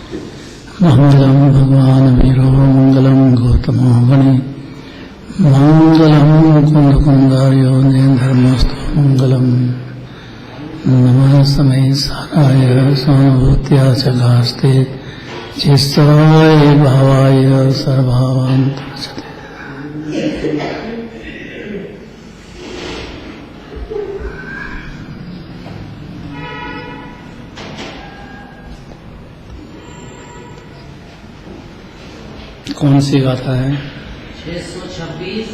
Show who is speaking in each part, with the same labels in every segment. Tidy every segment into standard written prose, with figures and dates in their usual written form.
Speaker 1: मंगलम भगवान वीरो मंगलम गौतमो गणे मंगलम कुंद कुंदार्यो धर्मस्तु मंगलम नमः समय साराय सहानुभूत्या च गास्ते चित्ताय भावाय सर्वान्तर्चते। कौन सी गाथा है?
Speaker 2: 626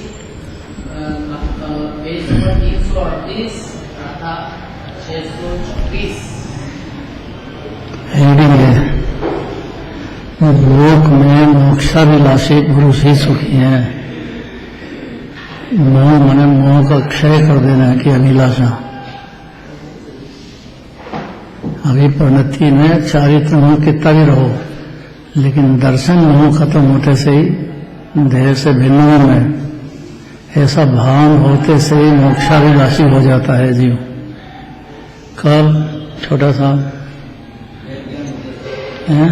Speaker 2: पेज नंबर 338 गाथा 626।
Speaker 1: हेडिंग है लोक में मोक्षाभिलाषी पुरुष ही सुखी हैं। मोह मन मोह का क्षय कर देना है कि अभिलाषा। अभी परिणति में चारित्र मोह कितना भी रहो, लेकिन दर्शन मोह खत्म होते से ही देह से भिन्न में ऐसा भान होते से ही मोक्षाभिलाषी हो जाता है जीव। कब? छोटा सा है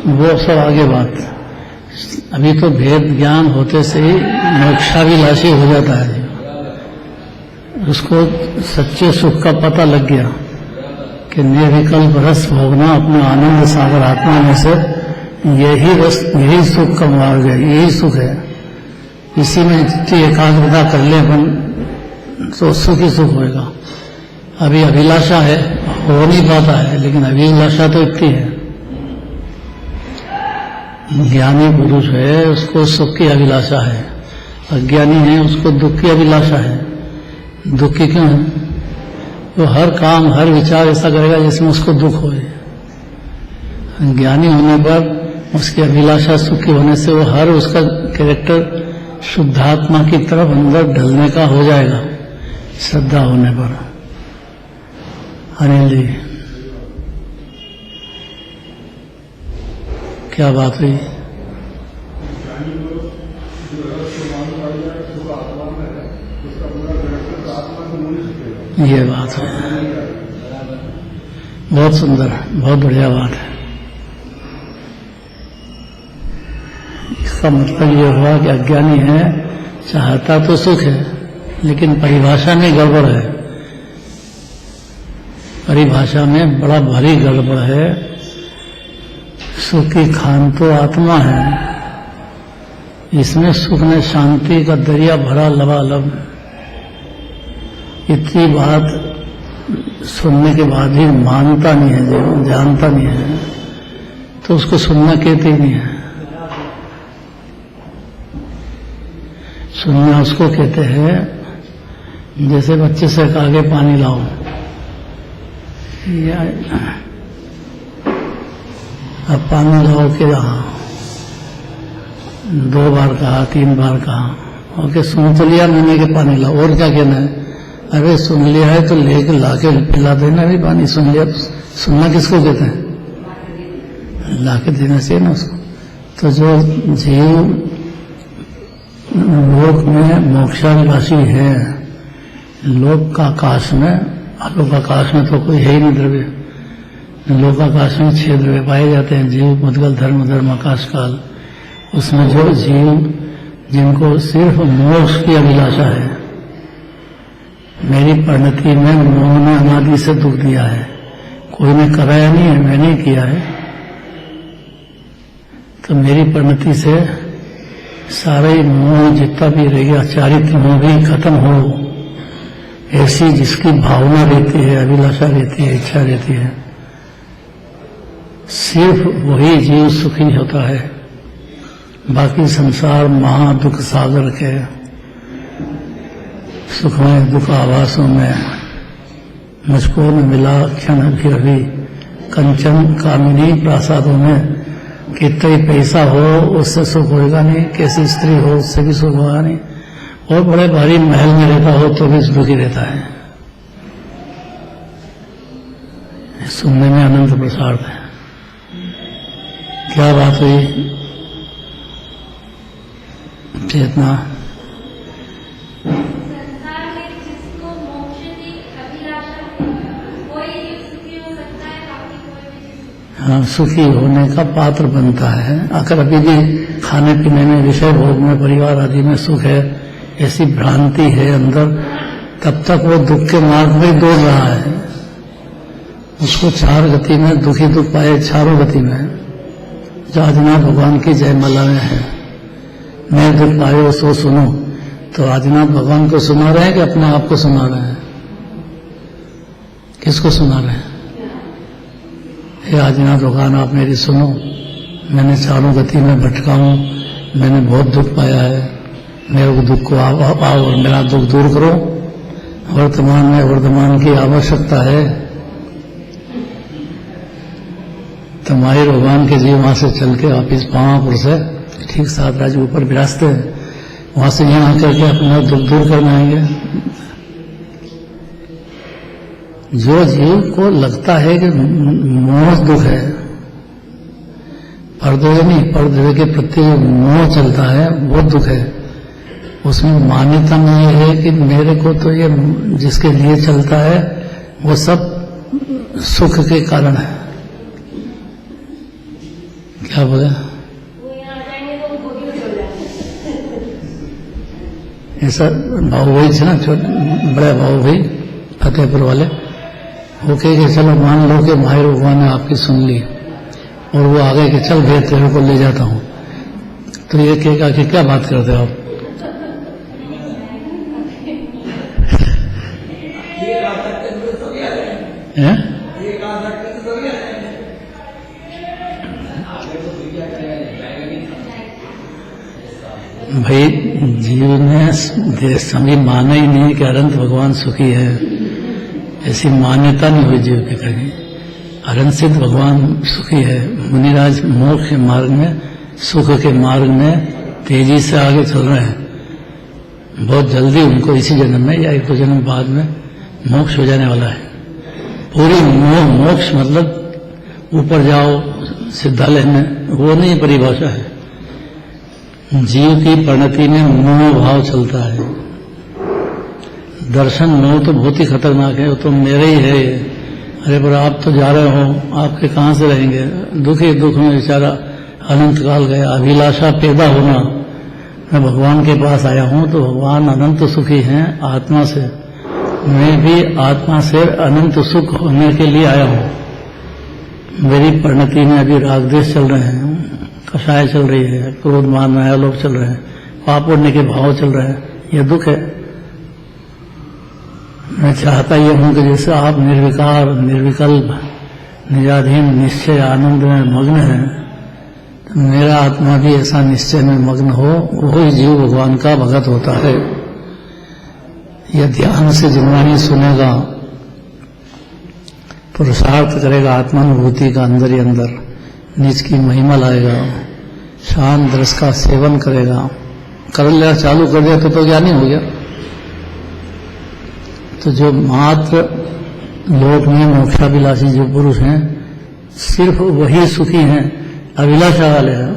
Speaker 1: वो सब आगे बात। अभी तो भेद ज्ञान होते से ही मोक्षाभिलाषी हो जाता है जीव। उसको सच्चे सुख का पता लग गया कि निर्विकल्प रस भोगना अपने आनंद सागर आत्मा में से यही रस, यही सुख का मार्ग है, यही सुख है। इसी में जितनी एकाग्रता कर ले अपन तो सुख ही सुख होएगा। अभी अभिलाषा है, हो नहीं पाता है, लेकिन अभिलाषा तो इतनी है। ज्ञानी पुरुष है उसको सुख की अभिलाषा है, अज्ञानी है उसको दुख की अभिलाषा है। दुखी क्यों है? वो हर काम हर विचार ऐसा करेगा जिसमें उसको दुख हो। ज्ञानी होने पर उसकी अभिलाषा सुखी होने से वो हर उसका कैरेक्टर शुद्धात्मा की तरफ अंदर ढलने का हो जाएगा श्रद्धा होने पर। अनिल जी क्या बात हुई? ये बात है, बहुत सुंदर, बहुत बढ़िया बात है। इसका मतलब ये हुआ कि अज्ञानी है, चाहता तो सुख है, लेकिन परिभाषा में गड़बड़ है। परिभाषा में बड़ा भारी गड़बड़ है। सुख की खान तो आत्मा है, इसमें सुख में शांति का दरिया भरा लबालब। इतनी बात सुनने के बाद भी मानता नहीं है, जो जानता नहीं है तो उसको सुनना कहते ही नहीं है। सुनना उसको कहते हैं जैसे बच्चे से कहा के पानी लाओ, या अब पानी लाओ के यहाँ 2 बार कहा, 3 बार कहा, ओके सुन तो लिया मैंने के पानी लाओ, और क्या कहना है? अरे सुन लिया है तो लेके लाके पिला देना भी पानी। सुन लिया तो सुनना किसको कहते हैं? लाके देना चाहिए ना उसको। तो जो जीव लोक में मोक्षाभिलाषी है, लोक का आकाश में, आलोक आकाश में तो कोई है ही नहीं द्रव्य। लोकाकाश में 6 द्रव्य पाए जाते हैं, जीव मुद्गल धर्म धर्म आकाश काल। उसमें जो जीव जिनको सिर्फ मोक्ष की अभिलाषा है, मेरी परिणति में मोह ने अनादि से दुख दिया है, कोई ने कराया नहीं है, मैंने किया है, तो मेरी परिणति से सारे मोह जितना भी रह गया, चारित्र मोह भी खत्म हो। ऐसी जिसकी भावना रहती है, अभिलाषा रहती है, इच्छा रहती है, सिर्फ वही जीव सुखी होता है। बाकी संसार महा दुख सागर के सुख में दुख आवासों में मुझको न मिला क्षण भी अभी कंचन कामिनी प्रासादों में। कितना ही पैसा हो उससे सुख होगा नहीं, कैसी स्त्री हो उससे भी सुख होगा नहीं, और बड़े भारी महल में रहता हो तो भी दुखी रहता है। सुनने में अनंत प्रसाद है। क्या बात हुई? चेतना
Speaker 3: संसार में जिसको मोक्ष की अभिलाषा कोई
Speaker 1: हाँ, सुखी होने का पात्र बनता है। अगर अभी भी खाने पीने में, विषय भोग में, परिवार आदि में सुख है, ऐसी भ्रांति है अंदर, तब तक वो दुख के मार्ग में दौड़ रहा है। उसको चार गति में दुखी दुख पाए, चारों गति में। जो आदिनाथ भगवान की जयमाला में है, मैं दुख पायो सो सुनो, तो आदिनाथ भगवान को सुना रहे हैं कि अपने आप को सुना रहे हैं? किसको सुना रहे हैं? हे आदिनाथ भगवान, आप मेरी सुनो, मैंने चारों गति में भटका हूं, मैंने बहुत दुख पाया है, मेरे को दुख को आप आओ और मेरा दुख दूर करो। वर्तमान में वर्तमान की आवश्यकता है। तो माहिर भगवान के जीव वहां से चल के वापिस पावापुर से ठीक 7 राज्य ऊपर विराजते हैं, वहां से यहाँ आकर के अपना दुख दूर करने आएंगे। जो जीव को लगता है कि मोह दुख है, परद्वय नहीं, परद्वय के प्रति मोह चलता है, वो दुख है। उसमें मान्यता में ये है कि मेरे को तो ये जिसके लिए चलता है वो सब सुख के कारण है। क्या बोले? ऐसा भाव भाई थे ना, बड़े भाव भाई फतेहपुर वाले, वो कहे कि चलो मान लो कि माहिर भगवान ने आपकी सुन ली और वो आ गए कि चल भैया तेरे को ले जाता हूं, तो ये कहेगा कि क्या बात करते हो आप? भाई जीव ने सभी माना ही नहीं कि अनंत भगवान सुखी है, ऐसी मान्यता नहीं हुई जीव के कहीं। अनंत सिद्ध भगवान सुखी है। मुनिराज मोक्ष के मार्ग में, सुख के मार्ग में तेजी से आगे चल रहे हैं। बहुत जल्दी उनको इसी जन्म में या 1-2 जन्म बाद में मोक्ष हो जाने वाला है। पूरी मोक्ष मतलब ऊपर जाओ सिद्धालय में, वो नहीं परिभाषा है। जीव की परिणति में मोह भाव चलता है। दर्शन मोह तो बहुत ही खतरनाक है, वो तो मेरे ही है। अरे पर आप तो जा रहे हो, आपके कहां से रहेंगे? दुख ही दुख में बेचारा अनंत काल गया। अभिलाषा पैदा होना, मैं भगवान के पास आया हूं तो भगवान अनंत सुखी हैं आत्मा से, मैं भी आत्मा से अनंत सुख होने के लिए आया हूं। मेरी परिणति में अभी रागद्वेष चल रहे हैं, कषाय चल रही है, क्रोध मान लोग चल रहे हैं, पाप पुण्य के भाव चल रहे हैं, यह दुख है। मैं चाहता ये हूं कि जैसे आप निर्विकार, निर्विकल्प, निजाधीन निश्चय आनंद में मग्न है, तो मेरा आत्मा भी ऐसा निश्चय में मग्न हो। वही जीव भगवान का भगत होता है। यह ध्यान से जिनवाणी सुनेगा, पुरुषार्थ करेगा, आत्मानुभूति का अंदर ही अंदर निज की महिमा लाएगा, शांत रस का सेवन करेगा, कर लिया चालू कर दिया तो ज्ञानी हो गया। तो जो मात्र लोक में मोक्षाभिलाषी जो पुरुष हैं, सिर्फ वही सुखी हैं, अभिलाषा वाले हैं।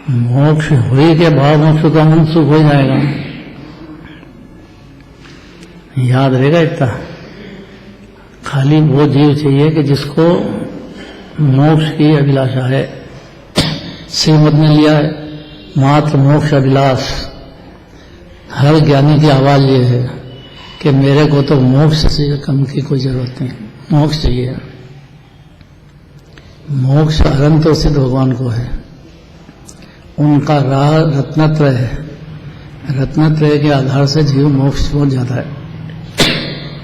Speaker 1: मोक्ष हुई के भाव मोक्ष का मन सुख हो जाएगा, याद रहेगा इतना। खाली वो जीव चाहिए कि जिसको मोक्ष की अभिलाषा है। श्रीमद ने लिया है मात्र मोक्ष अभिलाष। हर ज्ञानी की आवाज ये है कि मेरे को तो मोक्ष से कम की कोई जरूरत नहीं, मोक्ष चाहिए। मोक्ष अनंत सिद्ध भगवान को है, उनका राह रत्नत्रय है। रत्नत्रय के आधार से जीव मोक्ष पहुंच जाता है।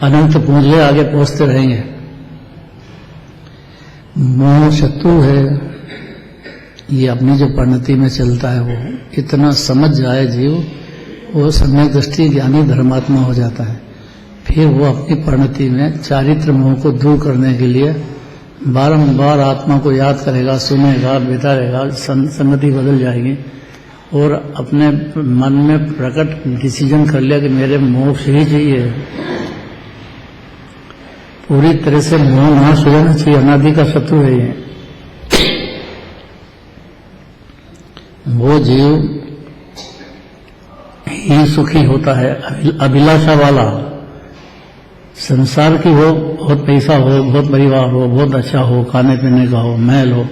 Speaker 1: अनंत पूंजे आगे पहुंचते रहेंगे। मोह शत्रु है, ये अपनी जो परिणति में चलता है, वो इतना समझ जाए जीव, वो सम्यक दृष्टि ज्ञानी धर्मात्मा हो जाता है। फिर वो अपनी परिणति में चारित्र मोह को दूर करने के लिए बारंबार आत्मा को याद करेगा, सुनेगा, बिताएगा, संगति बदल जाएगी और अपने मन में प्रकट डिसीजन कर लिया कि मेरे मोक्ष ही चाहिए। पूरी तरह से मोह नाश हो जाना चाहिए, अनादि का शत्रु है ये। वो जीव ही सुखी होता है, अभिलाषा वाला। संसार की हो, बहुत पैसा हो, बहुत परिवार हो, बहुत अच्छा हो, खाने पीने का हो, महल हो,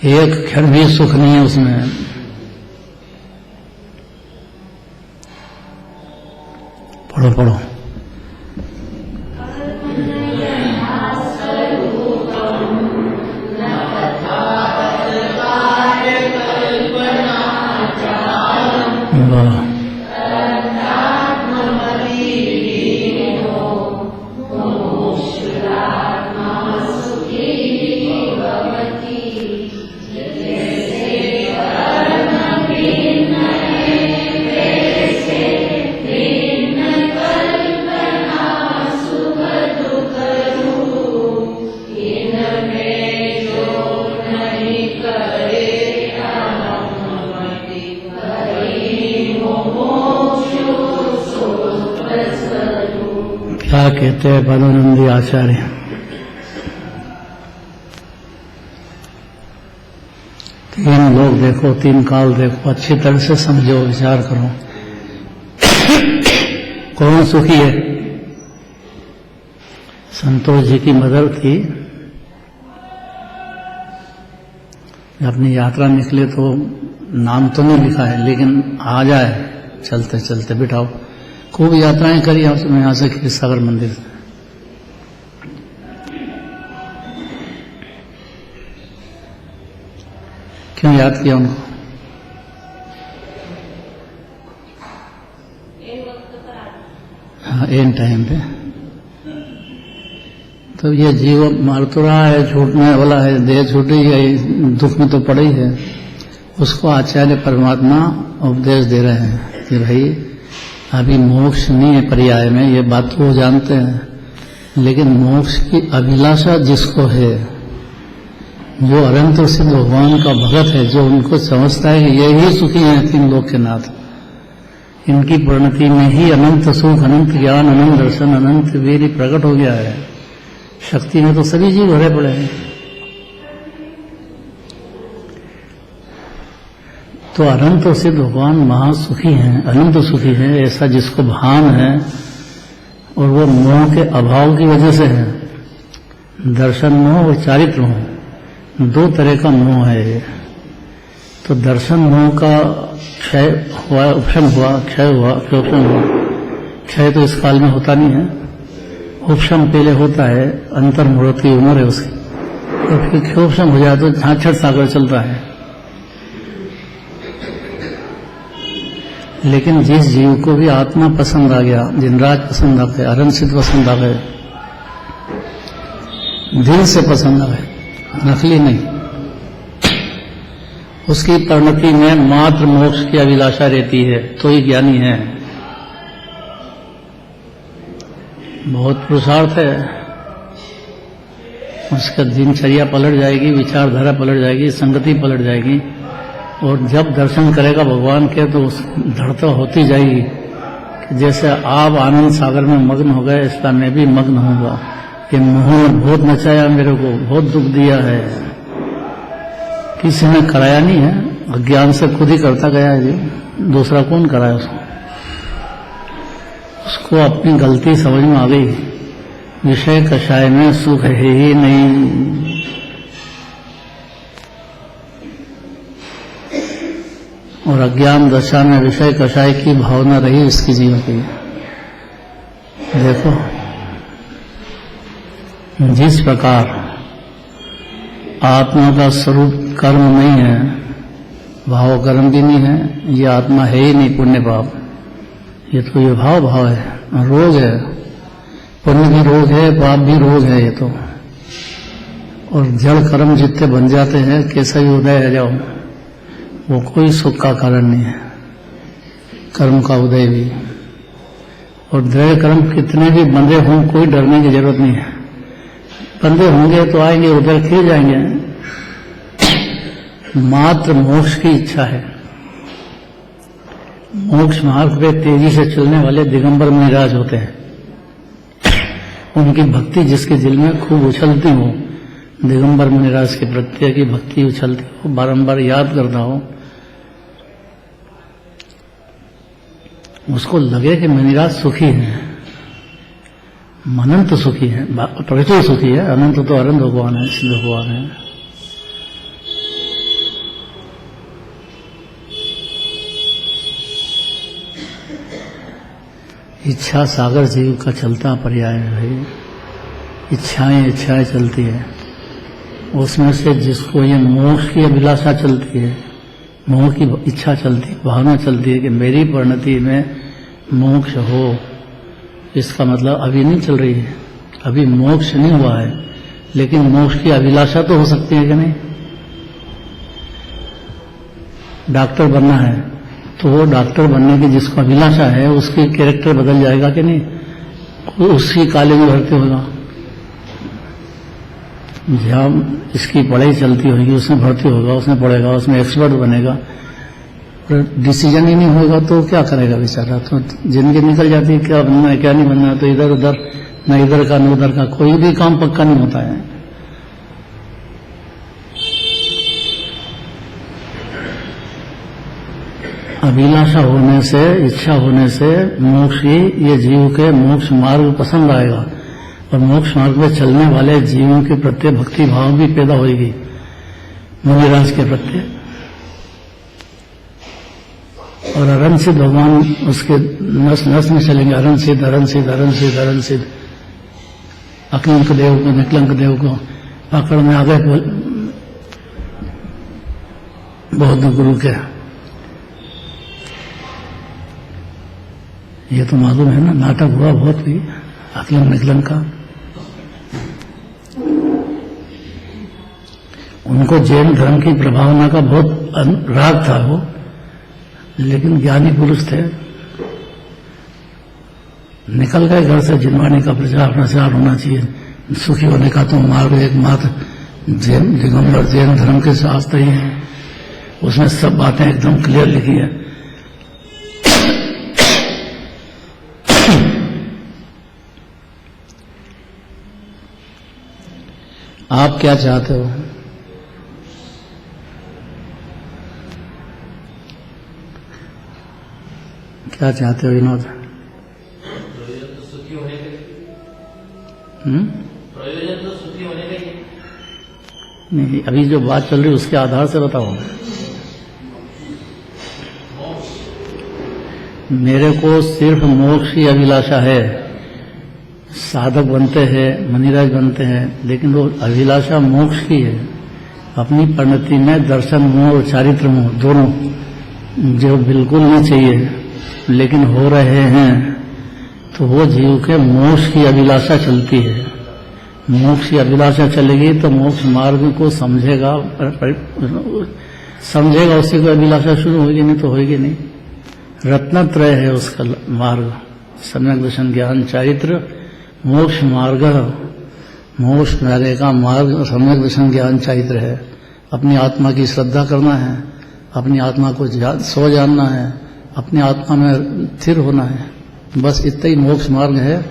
Speaker 1: एक क्षण भी सुख नहीं है उसमें। पढ़ो पढ़ो। वाह। क्या कहते हैं पदानंदी आचार्य, तीन लोग देखो, तीन काल देखो, अच्छी तरह से समझो, विचार करो। कौन सुखी है? संतोष जी की मदर थी, अपनी यात्रा निकले तो नाम तो नहीं लिखा है, लेकिन आ जाए चलते चलते बिठाओ। खूब यात्राएं करी आपने यहाँ से क्षीर सागर मंदिर से। क्यों याद किया उनको? हाँ, एन टाइम पे। तो ये जीव मार तो रहा है, छूटने वाला है, देह छूटी है, दुख में तो पड़ा ही है। उसको आचार्य परमात्मा उपदेश दे रहे हैं कि भाई अभी मोक्ष नहीं है पर्याय में, ये बात तो वो जानते हैं, लेकिन मोक्ष की अभिलाषा जिसको है, जो अनंत सिद्ध भगवान का भगत है, जो उनको समझता है कि यही सुखी है तीन लोक के नाथ, इनकी परिणति में ही अनंत सुख, अनंत ज्ञान, अनंत दर्शन, अनंत वीर प्रकट हो गया है। शक्ति में तो सभी जीव भरे पड़े हैं। तो अनंत सिद्ध भगवान महासुखी हैं, अनंत सुखी है, ऐसा जिसको भान है, और वो मोह के अभाव की वजह से है। दर्शन मोह और चारित्र मोह, दो तरह का मोह है। तो दर्शन मोह का क्षय हुआ, उपशम हुआ, क्षय हुआ, क्षयोपशम हुआ। क्षय तो इस काल में होता नहीं है, उपशम पहले होता है, अंतर मुहूर्त की उम्र है उसकी, और फिर क्षयोपशम हो जाए तो झांझट सागर चलता है। लेकिन जिस जीव को भी आत्मा पसंद आ गया, जिनराज पसंद आ गए, अरन सिद्ध पसंद आ गए, दिल से पसंद आ गए, नकली नहीं, उसकी परिणति में मात्र मोक्ष की अभिलाषा रहती है, तो ही ज्ञानी है। बहुत पुरुषार्थ है, उसका दिनचर्या पलट जाएगी, विचारधारा पलट जाएगी, संगति पलट जाएगी, और जब दर्शन करेगा भगवान के तो धड़ता होती जाएगी कि जैसे आप आनंद सागर में मग्न हो गए, इसका मैं भी मग्न होऊंगा। ये मोह ने बहुत नचाया मेरे को, बहुत दुख दिया है, किसी ने कराया नहीं है, अज्ञान से खुद ही करता गया है जी, दूसरा कौन कराया उसको? उसको अपनी गलती समझ में आ गई, विषय कषाय में सुख है ही नहीं। और अज्ञान दशा में विषय कषाय की भावना रही इसकी जीवन की। देखो जिस प्रकार आत्मा का स्वरूप कर्म नहीं है, भाव कर्म भी नहीं है, ये आत्मा है ही नहीं पुण्य पाप, ये तो ये भाव है, रोग है, पुण्य भी रोग है, पाप भी रोग है ये तो। और जड़ कर्म जितने बन जाते हैं, कैसा भी उदय है जाओ, वो कोई सुख का कारण नहीं है, कर्म का उदय भी। और दृढ़ कर्म कितने भी बंधे हों, कोई डरने की जरूरत नहीं है, बंधे होंगे तो आएंगे, उधर खिल जाएंगे। मात्र मोक्ष की इच्छा है। मोक्ष मार्ग पे तेजी से चलने वाले दिगंबर मुनिराज होते हैं, उनकी भक्ति जिसके दिल में खूब उछलती हो, दिगंबर मुनिराज के प्रत्यय की भक्ति उछलती हो, बारंबार याद करता हो, उसको लगे कि मुनिराज सुखी हैं। अनंत सुखी है, प्रचुर सुखी है। अनंत तो अनंत भगवान है, सिद्ध भगवान है। इच्छा सागर जीव का चलता पर्याय है भाई। इच्छाएं चलती है, उसमें से जिसको ये मोक्ष की अभिलाषा चलती है, मोह की इच्छा चलती है, भावना चलती है कि मेरी परिणति में मोक्ष हो, इसका मतलब अभी नहीं चल रही है, अभी मोक्ष नहीं हुआ है, लेकिन मोक्ष की अभिलाषा तो हो सकती है कि नहीं। डॉक्टर बनना है तो वो डॉक्टर बनने की जिसको अभिलाषा है उसकी कैरेक्टर बदल जाएगा कि नहीं, उसकी कॉलेज में भर्ती होगा। जहाँ इसकी पढ़ाई चलती होगी उसमें भर्ती होगा, उसमें पढ़ेगा, उसमें एक्सपर्ट बनेगा, डिसीजन ही नहीं होगा तो क्या करेगा बेचारा। तो जिंदगी निकल जाती है, क्या बनना है क्या नहीं बनना है, तो इधर उधर, न इधर का न उधर का, कोई भी काम पक्का नहीं होता है। अभिलाषा होने से, इच्छा होने से मोक्ष ही, ये जीव के मोक्ष मार्ग पसंद आएगा और मोक्ष मार्ग में चलने वाले जीवों के प्रति भक्ति भाव भी पैदा होगी मुनिराज के प्रति। और अरन सिद्ध भगवान उसके नस नस में चलेंगे, अरन सिद्ध अरन सिद्ध अरन सिद्ध अरन सिद्ध। अकलंक देव को, निकलंक देव को पकड़ में आ गए बौद्ध गुरु के। ये तो मालूम है ना, नाटक हुआ बहुत भी अकलंक निकलंक का। उनको जैन धर्म की प्रभावना का बहुत राग था वो, लेकिन ज्ञानी पुरुष थे, निकल गए घर से। जिनवाणी का प्रचार होना चाहिए, सुखी होने का तो मार्ग एकमात्र जैन दिगंबर जैन धर्म के शास्त्र ही है, उसमें सब बातें एकदम क्लियर लिखी है। आप क्या चाहते हो? क्या चाहते हो विनोद?
Speaker 2: प्रयोजन तो सुखी होने का, प्रयोजन तो सुखी होने का ही।
Speaker 1: नहीं, अभी जो बात चल रही है उसके आधार से बताओ। मेरे को सिर्फ मोक्ष की अभिलाषा है। साधक बनते हैं, मुनिराज बनते हैं, लेकिन वो अभिलाषा मोक्ष की है। अपनी परिणति में दर्शन मोह और चारित्र मोह दोनों जो बिल्कुल नहीं चाहिए लेकिन हो रहे हैं, तो वो जीव के मोक्ष की अभिलाषा चलती है। मोक्ष की अभिलाषा चलेगी तो मोक्ष मार्ग को समझेगा, उसी को अभिलाषा शुरू होगी, नहीं तो होगी नहीं। रत्नत्रय है उसका मार्ग, सम्यक दर्शन ज्ञान चारित्र मोक्ष मार्ग। मोक्ष मार्ग का मार्ग सम्यक दर्शन ज्ञान चारित्र है। अपनी आत्मा की श्रद्धा करना है, अपनी आत्मा को सो जानना है, अपनी आत्मा में स्थिर होना है, बस इतना ही मोक्ष मार्ग है।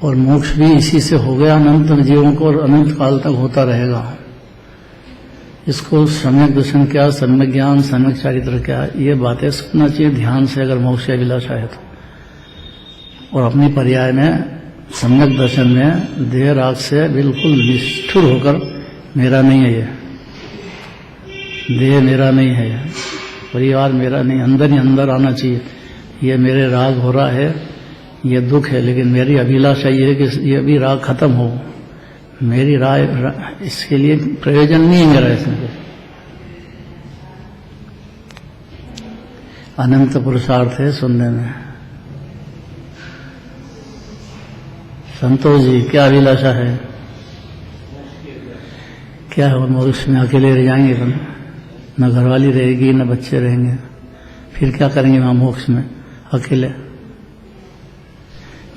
Speaker 1: और मोक्ष भी इसी से हो गया अनंत जीवों को, और अनंत काल तक होता रहेगा। इसको सम्यक दर्शन क्या, सम्यक ज्ञान, सम्यक चारित्र क्या, ये बातें सुनना चाहिए ध्यान से अगर मोक्ष की अभिलाषा है तो। और अपनी पर्याय में सम्यक दर्शन में देह राग से बिल्कुल निष्ठुर होकर, मेरा नहीं है ये देह, मेरा नहीं है परिवार, मेरा नहीं, अंदर ही अंदर आना चाहिए। ये मेरे राग हो रहा है, ये दुख है, लेकिन मेरी अभिलाषा ये है कि ये भी राग खत्म हो। मेरी राय इसके लिए प्रयोजन नहीं है मेरा इसमें। अनंत पुरुषार्थ है सुनने में। संतोष जी, क्या अभिलाषा है? क्या है? मोक्ष में अकेले रह जाएंगे, न घरवाली रहेगी न बच्चे रहेंगे, फिर क्या करेंगे वहां मोक्ष में अकेले?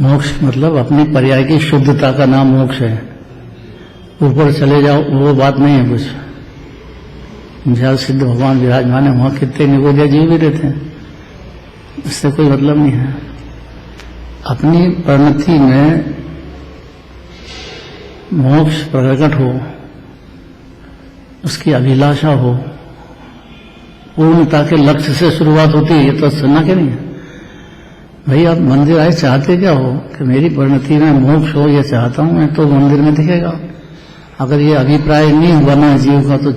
Speaker 1: मोक्ष मतलब अपनी पर्याय की शुद्धता का नाम मोक्ष है। ऊपर चले जाओ वो बात नहीं है कुछ। जहाँ सिद्ध भगवान विराजमान है वहां कितने निगोदिया जीव भी रहते हैं, इससे कोई मतलब नहीं है। अपनी परिणति में मोक्ष प्रकट हो, उसकी अभिलाषा हो, पूर्णता के लक्ष्य से शुरुआत होती है। ये तो सुनना क्या नहीं है? भाई आप मंदिर आए चाहते क्या हो कि मेरी परिणति में मोक्ष हो, ये चाहता हूं मैं, तो मंदिर में दिखेगा। अगर ये अभिप्राय नहीं हुआ ना जीव का, तो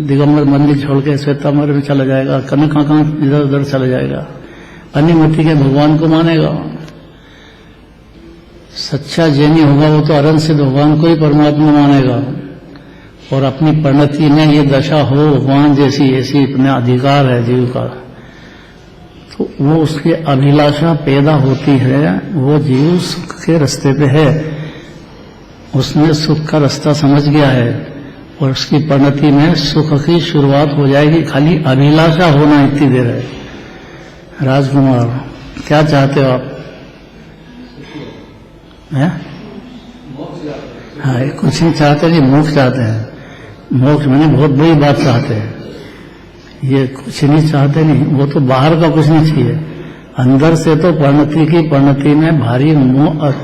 Speaker 1: दिगंबर मंदिर छोड़ के श्वेतांबर में चला जाएगा, कहाँ इधर उधर चला जाएगा, अन्यमति के भगवान को मानेगा। सच्चा जैनी होगा वो तो अनंत सिद्ध भगवान को ही परमात्मा मानेगा। और अपनी परिणति में ये दशा हो भगवान जैसी, ऐसी अपना अधिकार है जीव का, तो वो उसकी अभिलाषा पैदा होती है। वो जीव सुख के रास्ते पे है, उसने सुख का रास्ता समझ गया है और उसकी परिणति में सुख की शुरुआत हो जाएगी। खाली अभिलाषा होना इतनी देर है। राजकुमार क्या चाहते हो आप? हैं? हाँ, कुछ नहीं चाहते, नहीं मोक्ष चाहते हैं। मोक्ष मैंने बहुत बड़ी बात चाहते हैं। ये कुछ नहीं चाहते, नहीं, वो तो बाहर का कुछ नहीं चाहिए, अंदर से तो परिणति में भारी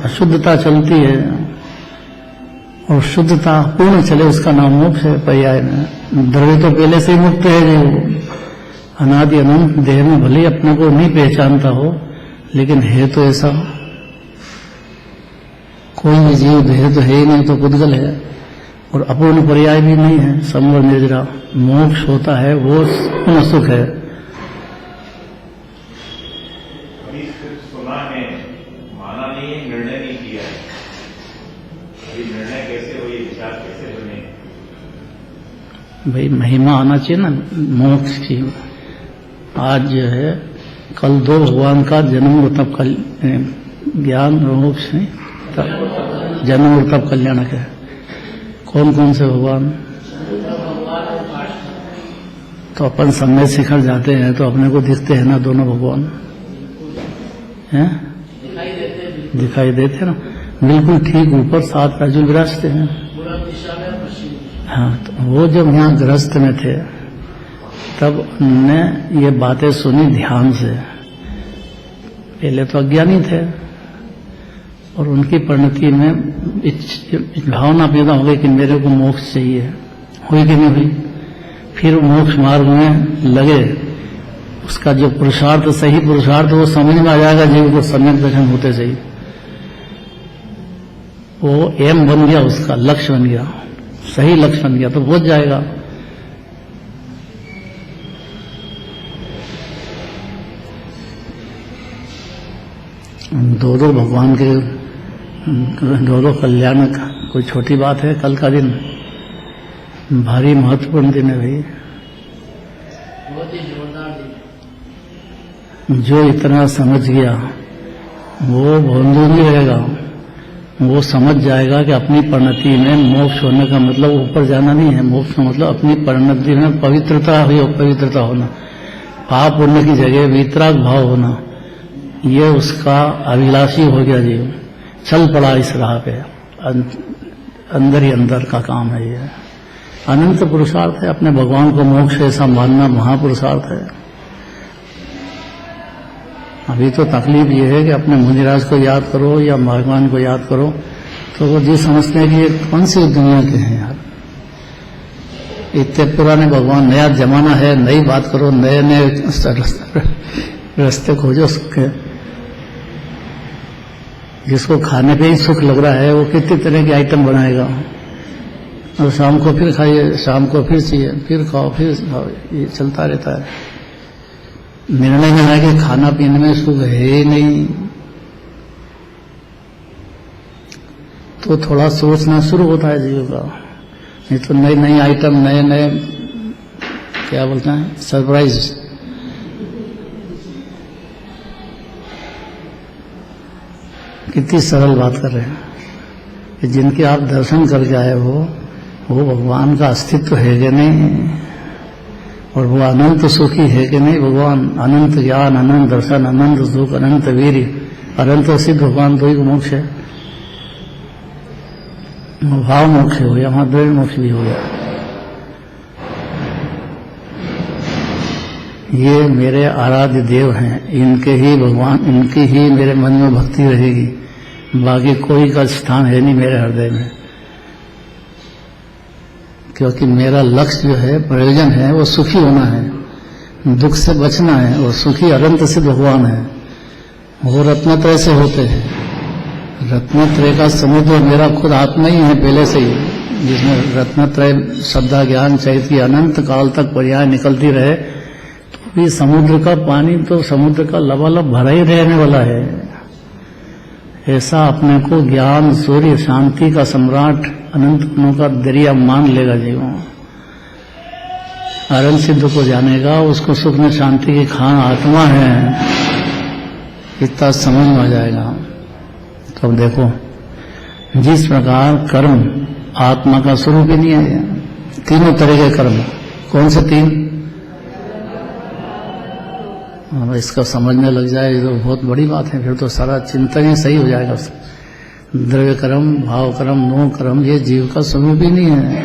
Speaker 1: अशुद्धता चलती है, और शुद्धता पूर्ण चले उसका नाम मोक्ष है। पर्याय में द्रव्य तो पहले से ही मुक्त है, जो अनादि अनंत देह में भले अपने को नहीं पहचानता हो, लेकिन है तो ऐसा। कोई भी जीव देह तो है ही नहीं, तो पुद्गल है, और अपूर्ण पर्याय भी नहीं है, संवर निर्जरा। मोक्ष होता है वो पूर्ण सुख है।
Speaker 3: अभी सिर्फ सुना है, माना नहीं है, निर्णय नहीं किया है। अभी निर्णय कैसे हो, ये विचार कैसे बने?
Speaker 1: भाई महिमा आना चाहिए ना मोक्ष की। आज जो है, कल दो भगवान का जन्म और तब कल ज्ञान मोक्ष नहीं, तब जन्म और तब कल्याणक है। कौन कौन से भगवान? तो अपन समय शिखर जाते हैं तो अपने को दिखते हैं ना दोनों भगवान, हैं? दिखाई देते ना, बिल्कुल ठीक ऊपर 7 राजू विराजते हैं। हाँ, तो वो जब यहाँ गृहस्थ में थे तब उनने ये बातें सुनी ध्यान से। पहले तो अज्ञानी थे, और उनकी परिणति में भावना पैदा हो गई कि मेरे को मोक्ष चाहिए। हुई कि नहीं हुई? फिर मोक्ष मार्ग में लगे, उसका जो पुरुषार्थ, सही पुरुषार्थ, वो समझ में आ जाएगा जीव को सम्यक दर्शन होते सही। वो एम बन गया, उसका लक्ष्य बन गया, सही लक्ष्य बन गया, तो पहुंच जाएगा। दो भगवान के दो कल्याण कोई छोटी बात है। कल का दिन भारी महत्वपूर्ण दिन है भाई।
Speaker 2: बहुत ही जोरदार दिन।
Speaker 1: जो इतना समझ गया वो भोंदू नहीं रहेगा, वो समझ जाएगा कि अपनी परिणति में मोक्ष होने का मतलब ऊपर जाना नहीं है। मोक्ष का मतलब अपनी परिणति में पवित्रता हुई, पवित्रता होना, पाप पुण्य की जगह वितराग भाव होना, ये उसका अभिलाषी हो गया जीव, चल पड़ा इस राह पे। अंदर ही अंदर का काम है ये, अनंत पुरुषार्थ है। अपने भगवान को मोक्ष ऐसा मानना महापुरुषार्थ है। अभी तो तकलीफ ये है कि अपने मुनिराज को याद करो या भगवान को याद करो तो वो जी समझते हैं कि ये कौन सी दुनिया के हैं यार, इतने पुराने भगवान, नया जमाना है, नई बात करो, नए नए रास्ते खोजो सुख के। जिसको खाने पे ही सुख लग रहा है वो कितनी तरह की आइटम बनाएगा, और शाम को फिर खाइए, शाम को फिर चाहिए, फिर खाओ, फिर खाओ, ये चलता रहता है। निर्णय में है कि खाना पीने में सुख है ही नहीं, तो थोड़ा सोचना शुरू होता है जीव का। नहीं तो नई नई आइटम, नए नए क्या बोलते हैं, सरप्राइज। कितनी सरल बात कर रहे हैं कि जिनके आप दर्शन करके आए हो वो भगवान का अस्तित्व है कि नहीं, और वो अनंत सुखी है कि नहीं। भगवान अनंत ज्ञान, अनंत दर्शन, अनंत सुख, अनंत वीर, अनंत सिद्ध भगवान तो ही मोक्ष है। भाव मोक्ष हो गया, वहां दृढ़ मोक्ष भी हो गया। ये मेरे आराध्य देव हैं, इनके ही भगवान, इनकी ही मेरे मन में भक्ति रहेगी, बाकी कोई का स्थान है नहीं मेरे हृदय में। क्योंकि मेरा लक्ष्य जो है, प्रयोजन है, वो सुखी होना है, दुख से बचना है, और सुखी अनंत सिद्ध भगवान है। वो रत्नत्रय से होते हैं। रत्नत्रय का समुद्र मेरा खुद आत्मा ही है पहले से ही, जिसमें रत्नत्रय श्रद्धा ज्ञान चैत्य अनंत काल तक पर्याय निकलती रहे, तो भी समुद्र का पानी तो समुद्र का लबालब भरा ही रहने वाला है। ऐसा अपने को ज्ञान सूर्य शांति का सम्राट अनंत गुणों का दरिया मान लेगा जीवन, अरल सिद्ध को जानेगा, उसको सुख में शांति की खान आत्मा है, इतना समझ में आ जाएगा। तो अब देखो, जिस प्रकार कर्म आत्मा का स्वरूप ही नहीं है, तीनों तरह के कर्म, कौन से तीन? इसका समझने लग जाए तो बहुत बड़ी बात है, फिर तो सारा चिंतन ही सही हो जाएगा। द्रव्य कर्म, भाव कर्म, मोह कर्म, ये जीव का स्वरूप ही नहीं है।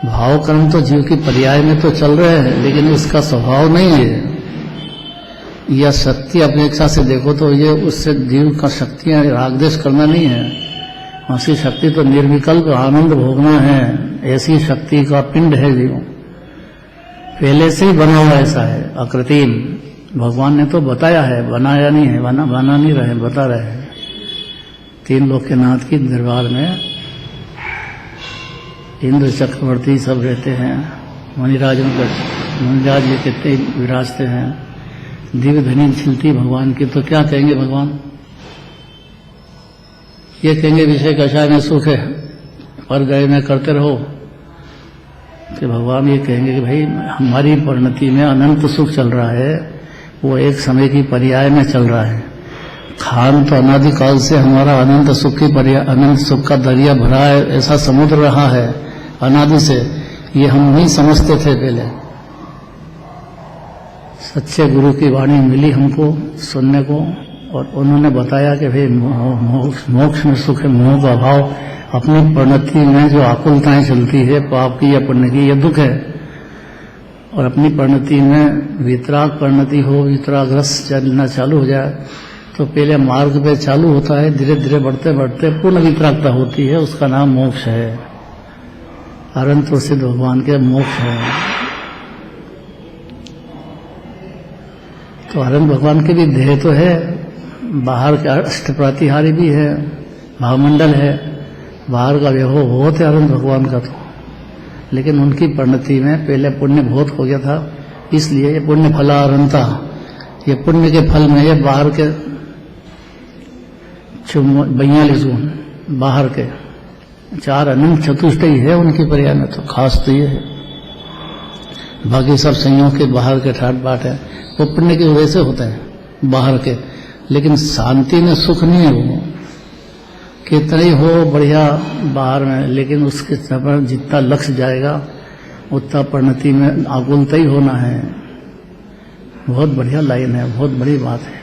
Speaker 1: भाव कर्म तो जीव की पर्याय में तो चल रहे हैं, लेकिन इसका स्वभाव नहीं है। या शक्ति अपेक्षा से देखो तो ये उससे जीव का शक्तियां रागदेश करना नहीं है, उसकी शक्ति तो निर्विकल्प आनंद भोगना है। ऐसी शक्ति का पिंड है जीव, पहले से ही बना हुआ ऐसा है, अकृत्रिम। भगवान ने तो बताया है, बनाया नहीं है, बना नहीं रहे, बता रहे हैं। तीन लोक के नाथ की दरबार में इंद्र चक्रवर्ती सब रहते हैं, मुनिराज ये कितने विराजते हैं, दिव्य धनी छिलती भगवान की। तो क्या कहेंगे भगवान? ये कहेंगे विषय कषाय में सुख है, पर गए में करते रहो। कि भगवान ये कहेंगे कि भाई हमारी परिणति में अनंत सुख चल रहा है, वो एक समय की पर्याय में चल रहा है। खान तो अनादिकाल से हमारा अनंत सुख की पर्याय, अनंत सुख का दरिया भरा है, ऐसा समुद्र रहा है अनादि से। ये हम नहीं समझते थे पहले, सच्चे गुरु की वाणी मिली हमको सुनने को, और उन्होंने बताया कि भाई मोक्ष में सुख है, मोह का अभाव। अपनी परिणति में जो आकुलताएं चलती है, पाप की या पुण्य की, ये दुख है। और अपनी परिणति में वितराग परिणति हो, वितराग्रस्त चलना चालू हो जाए, तो पहले मार्ग पे चालू होता है, धीरे धीरे बढ़ते बढ़ते पूर्ण वितरागता होती है, उसका नाम मोक्ष है। अनंत सिद्ध भगवान के मोक्ष है। तो अनंत भगवान के भी देह तो है, बाहर के अष्ट प्रतिहारी भी है, भावमंडल है, बाहर का वैभव बहुत है अनंत भगवान का। तो लेकिन उनकी परिणति में पहले पुण्य बहुत हो गया था, इसलिए ये पुण्य फला अनंता, ये पुण्य के फल में ये बाहर के 42 गुण, बाहर के 4 अनंत चतुष्टयी है उनकी पर्याय में। तो खास तो ये है, बाकी सब संयोग के बाहर के ठाट बाट है, वो पुण्य की वजह से होते हैं बाहर के। लेकिन शांति में सुख नहीं है, वो कितना ही हो बढ़िया बाहर में, लेकिन उसके पर जितना लक्ष्य जाएगा उतना परिणति में आकुलता ही होना है। बहुत बढ़िया लाइन है, बहुत बड़ी बात है,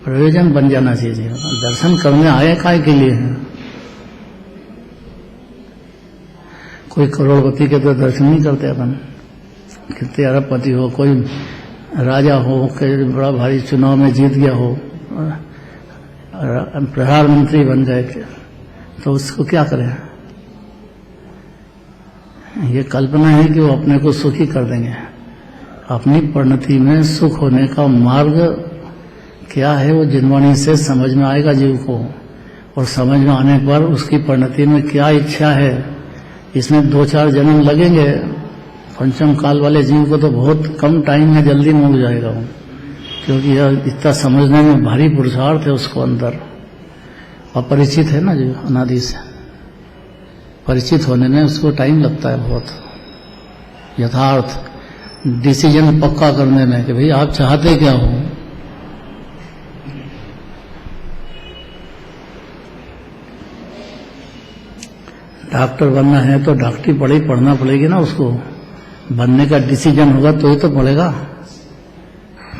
Speaker 1: प्रयोजन बन जाना चाहिए। दर्शन करने आए काय के लिए हैं? कोई करोड़पति के तो दर्शन नहीं करते अपन, कितने अरबपति हो, कोई राजा हो, कोई बड़ा भारी चुनाव में जीत गया हो, प्रधानमंत्री बन गए, तो उसको क्या करें? ये कल्पना है कि वो अपने को सुखी कर देंगे। अपनी परिणति में सुख होने का मार्ग क्या है, वो जिनवाणी से समझ में आएगा जीव को, और समझ में आने पर उसकी परिणति में क्या इच्छा है। इसमें 2-4 जन्म लगेंगे, पंचम काल वाले जीव को तो बहुत कम टाइम में जल्दी मुक जाएगा वो, क्योंकि यह इतना समझने में भारी पुरुषार्थ है उसको अंदर। अपरिचित है ना जो अनादि से, परिचित होने में उसको टाइम लगता है बहुत, यथार्थ डिसीजन पक्का करने में कि भाई आप चाहते क्या हो। डॉक्टर बनना है तो डॉक्टरी पढ़ना पड़ेगी ना, उसको बनने का डिसीजन होगा तो ही तो पड़ेगा,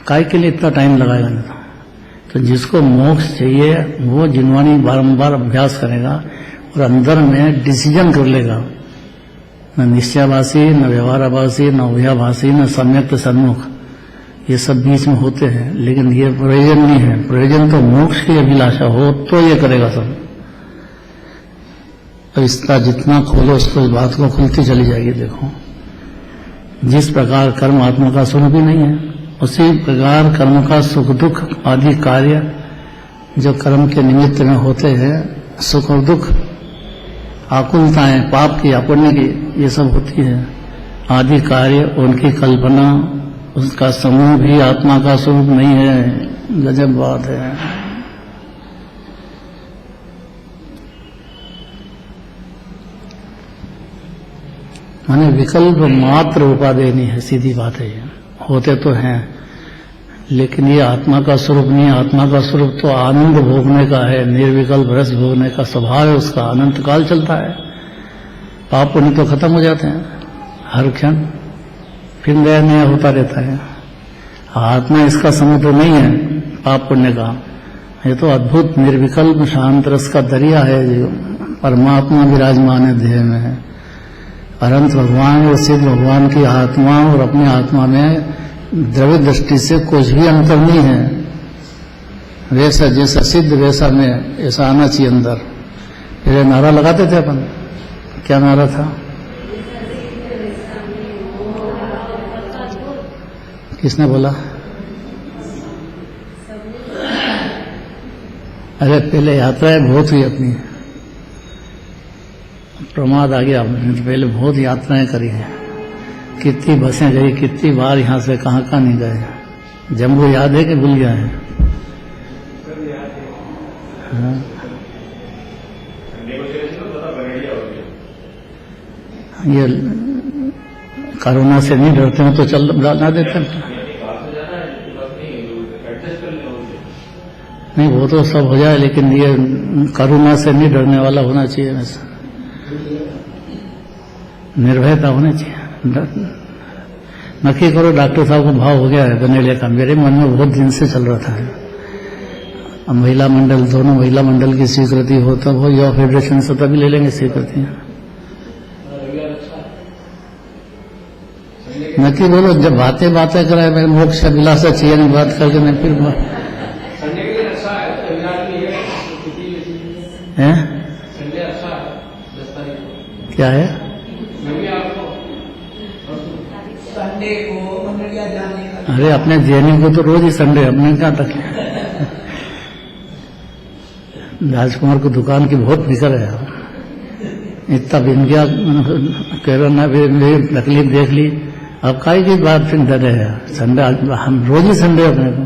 Speaker 1: काय के लिए इतना टाइम लगाएगा नहीं। तो जिसको मोक्ष चाहिए वो जिनवाणी बारंबार अभ्यास करेगा और अंदर में डिसीजन कर लेगा, न निश्चयाभासी, न व्यवहाराभासी, न उभयाभासी, न सम्यक सन्मुख, ये सब बीच में होते हैं। लेकिन ये प्रयोजन नहीं है, प्रयोजन तो मोक्ष की अभिलाषा हो तो ये करेगा सब। तो इसका जितना खोलो उसको इस बात को खुलती चली जाएगी। देखो जिस प्रकार कर्म आत्मा का स्वरूप ही नहीं है, उसी प्रकार कर्म का सुख दुख आदि कार्य जो कर्म के निमित्त में होते हैं, सुख और दुख, आकुलताएं, पाप की या पुण्य की, ये सब होती है। आदि कार्य, उनकी कल्पना, उसका समूह भी आत्मा का स्वरूप नहीं है। गजब बात है। माने विकल्प मात्र उपादेय नहीं है, सीधी बात है। ये होते तो हैं, लेकिन ये आत्मा का स्वरूप नहीं है। आत्मा का स्वरूप तो आनंद भोगने का है, निर्विकल्प रस भोगने का स्वभाव है उसका, अनंत काल चलता है। पाप पुण्य तो खत्म हो जाते हैं हर क्षण, फिर नया नया होता रहता है। आत्मा इसका समुद्र नहीं है पाप पुण्य का, ये तो अद्भुत निर्विकल्प शांत रस का दरिया है जो परमात्मा विराजमान है देह में है। अनंत भगवान और सिद्ध भगवान की आत्मा और अपनी आत्मा में द्रव्य दृष्टि से कुछ भी अंतर नहीं है। वैसा जैसा सिद्ध वैसा में, ऐसा आना चाहिए अंदर। फिर नारा लगाते थे अपन, क्या नारा था? किसने बोला? अरे पहले यात्राएं बहुत हुई अपनी, प्रमाद आ गया। पहले बहुत यात्राएं करी हैं, कितनी बसें गई, कितनी बार यहां से कहां कहां नहीं गए। जम्मू याद है कि भूल गया है? हाँ। ये कोरोना से नहीं डरते हैं तो चल ना देते हैं। नहीं, वो तो सब हो जाए, लेकिन ये कोरोना से नहीं डरने वाला होना चाहिए। वैसा निर्भयता होनी चाहिए। नक्की करो, डॉक्टर साहब को भाव हो गया है बनेलिया का, मेरे मन में बहुत दिन से चल रहा था। अब महिला मंडल, दोनों महिला मंडल की स्वीकृति हो तब हो, युवा फेडरेशन से तभी ले लेंगे स्वीकृति। नक्की बोलो, जब बातें कराए, मैं मोक्ष अभिलाषा चाहिए नहीं बात करके नहीं, फिर है क्या है? अरे अपने जैनी को तो रोज ही संडे, अपने क्या तक। राजकुमार को दुकान की बहुत फिक्र है, इतना बिन गया, कोरोना भी तकलीफ देख ली, अब काई की बात फिर डर है। संडे हम रोज ही संडे अपने को।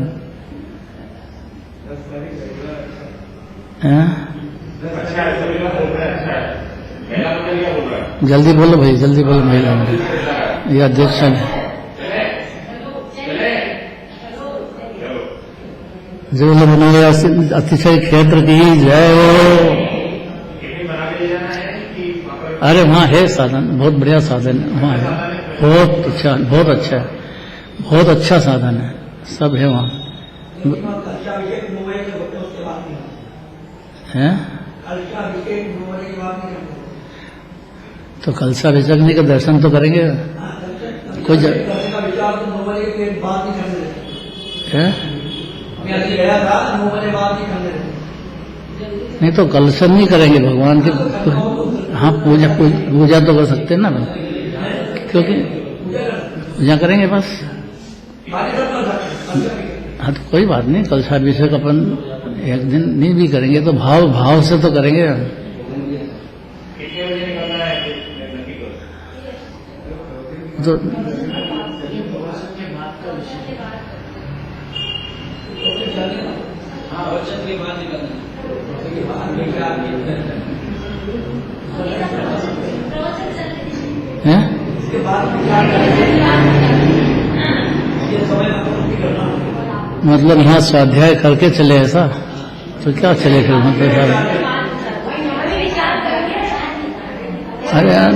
Speaker 1: जल्दी बोलो भाई, जल्दी बोलो। महिला मंडल या अध्यक्ष जो बनाए अतिशय क्षेत्र की जय। अरे वहाँ है साधन, बहुत बढ़िया साधन है वहाँ है, बहुत अच्छा, बहुत अच्छा है, बहुत अच्छा साधन है, सब है वहाँ। है तो कलशा विचकने के दर्शन तो करेंगे। कोई है नहीं तो कलशन नहीं करेंगे भगवान के। हाँ, पूजा तो कर सकते हैं ना, क्योंकि पूजा करेंगे बस। हाँ तो कोई बात नहीं, कलशाभिषेक अपन एक दिन नहीं भी करेंगे तो भाव से तो करेंगे। तो हैं? मतलब यहाँ स्वाध्याय करके चले ऐसा तो क्या चले फिर मतलब सारे। अरे यार,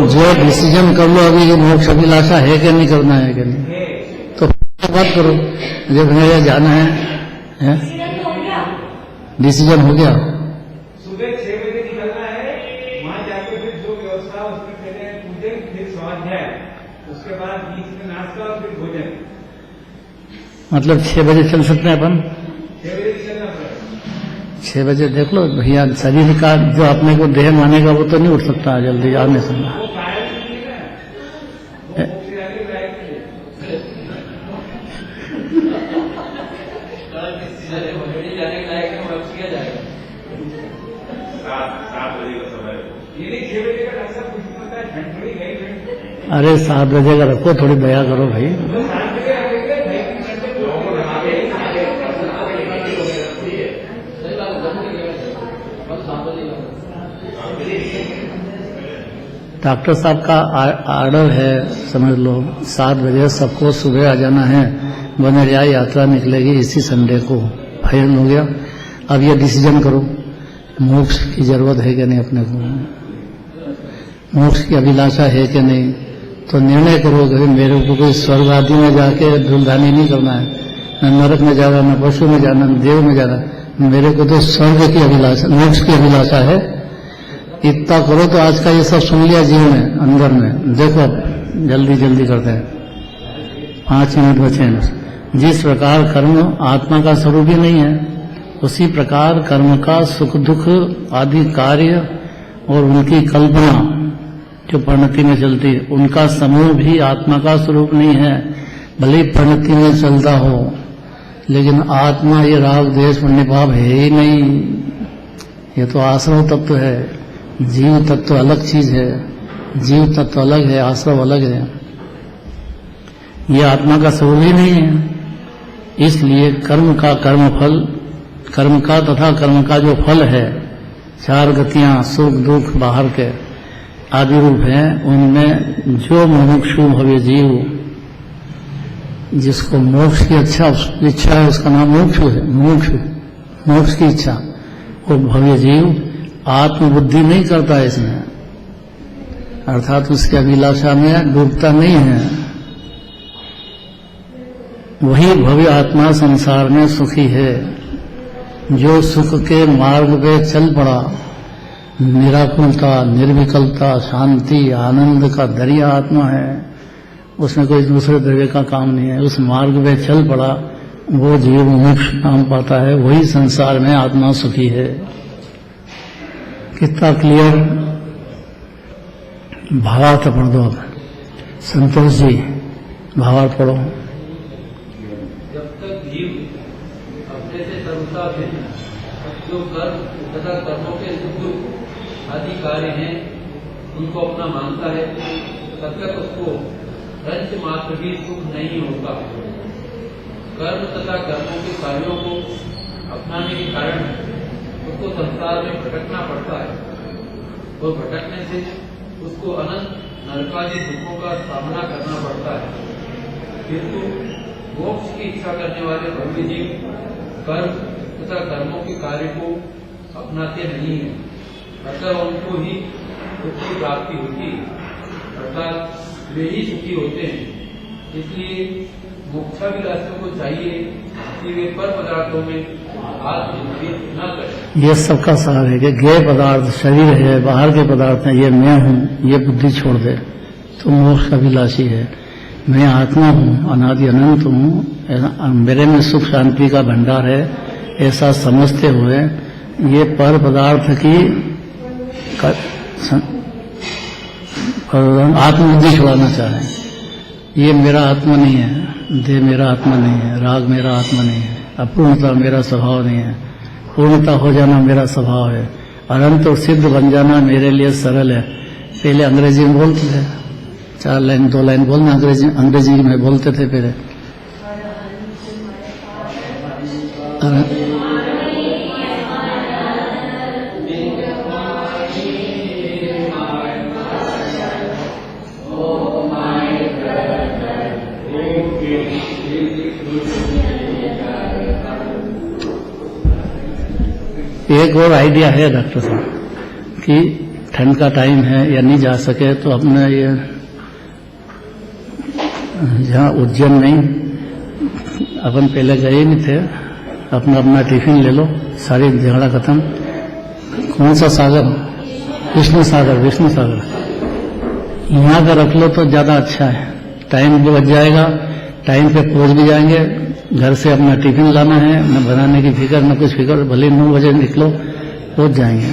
Speaker 1: जो डिसीजन कर लो अभी, ये मोक्ष अभिलाषा है कि नहीं करना है कि नहीं, तो बात करो। जब मेरे जाना है डिसीजन हो गया,
Speaker 4: सुबह 6 बजे निकलना है, वहां जाके फिर जो व्यवस्था उसमें पहले पूजन, फिर स्वाध्याय, उसके बाद बीच में नाश्ता और फिर भोजन।
Speaker 1: मतलब 6 बजे चल सकते हैं अपन?
Speaker 4: 6 बजे चलना पड़ेगा।
Speaker 1: 6 बजे देख लो भैया, शरीर का जो अपने को देह मानेगा वो तो नहीं उठ सकता जल्दी आने से।
Speaker 4: वो कायल नहीं है ना, वो मोक्ष आगे लायक नहीं है। ये नहीं 6 बजे का डॉक्टर साहब कुछ नहीं होता है, ठंड थोड़ी गई ठंड
Speaker 1: अरे 7 बजे का रखो, थोड़ी दया करो भाई।
Speaker 4: 7 बजे रखेंगे, भाई की ठंड से लोगों को नहा के
Speaker 2: सही बात है, जरूरी है, बस सावधानी है।
Speaker 1: डॉक्टर साहब का ऑर्डर है, समझ लो 7 बजे सबको सुबह आ जाना है। वनरियाई यात्रा निकलेगी इसी संडे को, फाइनल हो गया। अब ये डिसीजन करो, मोक्ष की जरूरत है कि नहीं, अपने को मोक्ष की अभिलाषा है कि नहीं, तो निर्णय करो कि मेरे को कोई स्वर्ग आदि में जाके धूलधानी नहीं करना है, न नरक में जाना, न पशु में जाना, न देव में जाना। मेरे को तो स्वर्ग की अभिलाषा, मोक्ष की अभिलाषा है। इतना करो तो आज का ये सब सुन लिया जीव में, अंदर में। देखो अब जल्दी जल्दी करते हैं, 5 मिनट बचे हैं। जिस प्रकार कर्म आत्मा का स्वरूप ही नहीं है, उसी प्रकार कर्म का सुख दुख आदि कार्य और उनकी कल्पना जो परिणति में चलती है, उनका समूह भी आत्मा का स्वरूप नहीं है। भले ही परिणति में चलता हो, लेकिन आत्मा ये राग द्वेष पुण्य पाप है ही नहीं। ये तो आश्रव तत्व है, जीव तत्व अलग चीज है। जीव तत्व अलग है, आश्रव अलग है। ये आत्मा का स्वरूप ही नहीं है। इसलिए कर्म का कर्मफल, कर्म का तथा कर्म का जो फल है, 4 गतियां सुख दुख बाहर के आदि रूप हैं, उनमें जो मुमुक्षु भव्य जीव, जिसको मोक्ष की इच्छा है, उसका नाम मोक्षु है। मोक्ष की इच्छा, वो भव्य जीव आत्मबुद्धि नहीं करता है इसमें, अर्थात उसकी अभिलाषा में डूबता नहीं है। वही भव्य आत्मा संसार में सुखी है। जो सुख के मार्ग पे चल पड़ा, निराकुलता, निर्विकल्पता, शांति, आनंद का दरिया आत्मा है, उसमें कोई दूसरे द्रव्य का काम नहीं है। उस मार्ग पे चल पड़ा, वो जीव मोक्ष नाम पाता है। वही संसार में आत्मा सुखी है। कितना क्लियर। भावार्थ पढ़ दो। संतोष जी भावार्थ पढ़ो।
Speaker 2: जब तक जीव अपने से सर्वथा भिन्न जो कर्म तथा कर्मों के सुख आदि कार्य हैं, उनको अपना मानता है, तब तक उसको रंच मात्र भी सुख नहीं होता। कर्म तथा कर्मों के कार्यों को अपनाने के कारण उसको संसार में भटकना पड़ता है, और भटकने से उसको अनंत नरकादि दुखों का सामना करना पड़ता है। किंतु मोक्ष की इच्छा करने वाले भव्य जीव कर्म तथा कर्मों के कार्य को अपनाते नहीं है, अतः उनको ही सुख की प्राप्ति होती है, अर्थात वे ही सुखी होते हैं। इसलिए मोक्षाभिलाषियों को चाहिए कि वे पर पदार्थों में आत्मनिर्भर न करें।
Speaker 1: ये सबका सार है कि ज्ञेय पदार्थ शरीर है, बाहर के पदार्थ हैं, ये मैं हूँ, ये बुद्धि छोड़ दे तो मोक्ष अभिलाषी है। मैं आत्मा हूँ, अनादि अनंत हूँ, मेरे में सुख शांति का भंडार है, ऐसा समझते हुए ये पर पदार्थ की आत्मबुद्धि छुड़ाना चाहें। ये मेरा आत्मा नहीं है, देह मेरा आत्मा नहीं है, राग मेरा आत्मा नहीं है, अपूर्णता मेरा स्वभाव नहीं है, पूर्णता हो जाना मेरा स्वभाव है, अनंत और सिद्ध बन जाना मेरे लिए सरल है। पहले अंग्रेजी में बोलते थे, 4 लाइन 2 लाइन बोलना अंग्रेजी में बोलते थे पहले। एक और आइडिया है डॉक्टर साहब कि ठंड का टाइम है या नहीं जा सके तो अपने ये जहाँ उज्जैन नहीं, अपन पहले गए नहीं थे, अपना अपना टिफिन ले लो, सारी झगड़ा खत्म। कौन सा सागर? विष्णु सागर। विष्णु सागर यहाँ का रख लो तो ज्यादा अच्छा है, टाइम भी बच जाएगा, टाइम पे पहुंच भी जाएंगे। घर से अपना टिफिन लाना है, न बनाने की फिक्र न कुछ फिक्र, भले 9 बजे निकलो पहुंच जाएंगे।